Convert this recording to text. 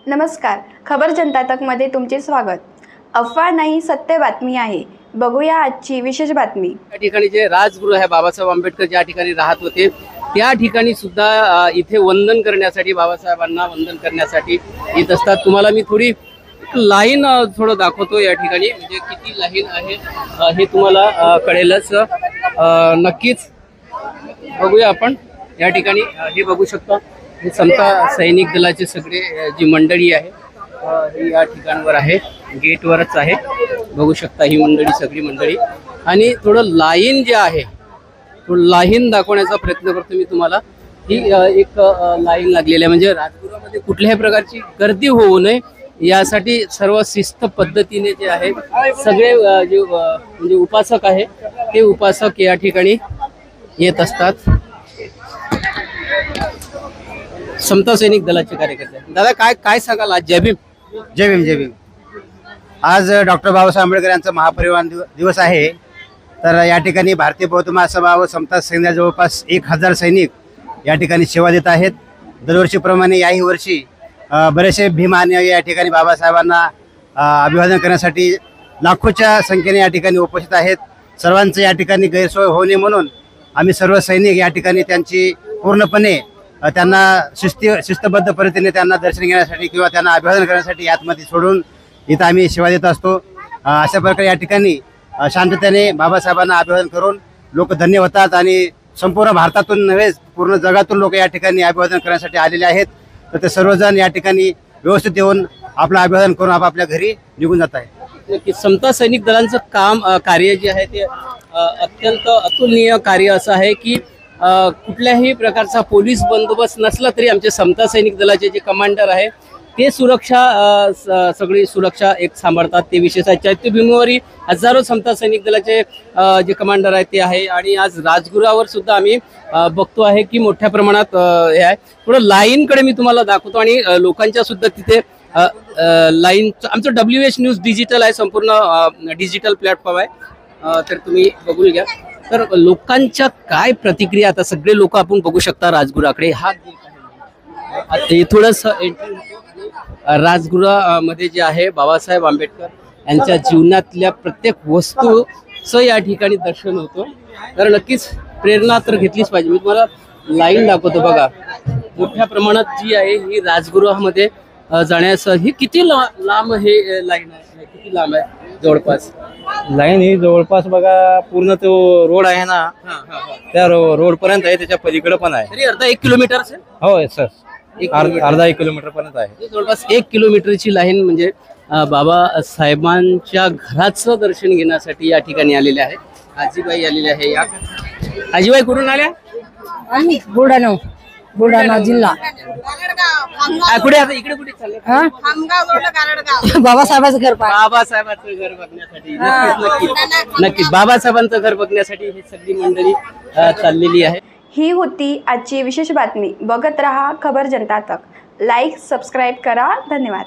नमस्कार, खबर जनता तकमध्ये तुमचे स्वागत। अफवा नाही, सत्य बातमी आहे। बघूया आजची विशेष बातमी। या ठिकाणी जे राजगुरू आहे बाबासाहेब आंबेडकर ज्या ठिकाणी राहत होते त्या ठिकाणी सुद्धा इथे वंदन करण्यासाठी बाबासाहेबांना वंदन करण्यासाठी येत असतात। तुम्हाला मी थोडी लाईन थोडं दाखवतो या ठिकाणी, म्हणजे किती लाईन आहे हे तुम्हाला कळेलच। नक्कीच बघूया आपण या ठिकाणी। हे बघू शकता, हे समता सैनिक दलाचे सगळे जी मंडळी आहे ही या ठिकाणावर आहे, गेटवरच आहे। बघू शकता ही मंडळी, सगळी मंडळी। आणि थोडं लाईन जे आहे तो लाईन दाखवण्याचा प्रयत्न करतो मी तुम्हाला। ही एक लाईन लागलेली आहे, म्हणजे राजगुरूमध्ये कुठल्याही प्रकारची गर्दी होऊ नये यासाठी सर्व शिस्त पद्धतीने जे आहे सगळे जे म्हणजे उपासक आहे ते उपासक या ठिकाणी येत असतात। समता सैनिक दलाचे कार्यकर्ते। दादा काय काय सांगाल आज? जय भीम। जय भीम, जय भीम। आज डॉक्टर बाबासाहेब आंबेडकर यांचा महापरिनिर्वाण दिवस आहे। तर या ठिकाणी भारतीय बौद्ध महासभा व समता सैन्यात जवळपास 1000 सैनिक या ठिकाणी सेवा देत आहेत। दरवर्षीप्रमाणे याही वर्षी बरेचसे भीम आणि या ठिकाणी बाबासाहेबांना अभिवादन करण्यासाठी लाखोच्या संख्येने या ठिकाणी उपस्थित आहेत। सर्वांचं या ठिकाणी गैरसोय होऊ नये म्हणून आम्ही सर्व सैनिक या ठिकाणी त्यांची पूर्णपणे त्यांना शिस्तबद्ध पद्धतीने त्यांना दर्शन घेण्यासाठी किंवा त्यांना अभिवादन करण्यासाठी आतमध्ये सोडून इथं आम्ही सेवा देत असतो। अशा प्रकारे या ठिकाणी शांततेने बाबासाहेबांना अभिवादन करून लोक धन्य होतात आणि संपूर्ण भारतातून नव्हे पूर्ण जगातून लोक या ठिकाणी अभिवादन करण्यासाठी आलेले आहेत। तर ते सर्वजण या ठिकाणी व्यवस्थित येऊन आपलं अभिवादन करून आपापल्या घरी निघून जात आहे। नक्की समता सैनिक दलांचं काम कार्य जे आहे ते अत्यंत अतुलनीय कार्य असं आहे की कुठल्याही प्रकारचा पोलीस बंदोबस्त नसला तरी आमचे समता सैनिक दलाचे जे कमांडर आहे ते सुरक्षा सगळी सुरक्षा एक सांभाळतात। ते विशेषतः चैत्यभूमीवरही हजारो समता सैनिक दलाचे जे कमांडर आहेत ते आहे। आणि आज राजगुरूवर सुद्धा आम्ही बघतो आहे की मोठ्या प्रमाणात हे आहे। थोडं लाईनकडे मी तुम्हाला दाखवतो आणि लोकांच्या सुद्धा तिथे लाईन। आमचं WH न्यूज डिजिटल आहे, संपूर्ण डिजिटल प्लॅटफॉर्म आहे, तर तुम्ही बघून घ्या। तर लोकांच्या काय प्रतिक्रिया, आता सगळे लोक आपण बघू शकता राजगुराकडे। हा थोडस राजगुरामध्ये जे आहे बाबासाहेब आंबेडकर यांच्या जीवनातल्या प्रत्येक वस्तूचं या ठिकाणी दर्शन होतं। तर नक्कीच प्रेरणा तर घेतलीच पाहिजे। मी तुम्हाला लाईन दाखवतो बघा, मोठ्या प्रमाणात जी आहे ही राजगृहामध्ये जाण्यास ही किती लांब हे लाईन आहे, किती लांब आहे? जवळपास लाईन ही जवळपास बघा पूर्ण तो रोड आहे ना, त्या रोड पर्यंत आहे, त्याच्या पलीकडे पण आहे। तरी अर्धा 1 किलोमीटर असेल। हो सर, अर्धा 1 किलोमीटर पर्यंत आहे। जवळपास 1 किलोमीटरची लाईन, म्हणजे बाबासाहेबांच्या घराचं दर्शन घेण्यासाठी या ठिकाणी आलेले आहे। आजीबाई आलेले आहे। या आजीबाई कुठून आल्या? आम्ही बुलढाणा जिल्हा। कुठे आता इकडे कुठे चालले? बाबासाहेबांचं घर पाहिजे। बाबासाहेबांचं घर बघण्यासाठी नक्कीच बाबासाहेबांचं घर बघण्यासाठी ही सगळी मंडळी चाललेली आहे। ही होती आजची विशेष बातमी। बघत रहा खबर जनता तक। लाईक, सबस्क्राईब करा। धन्यवाद।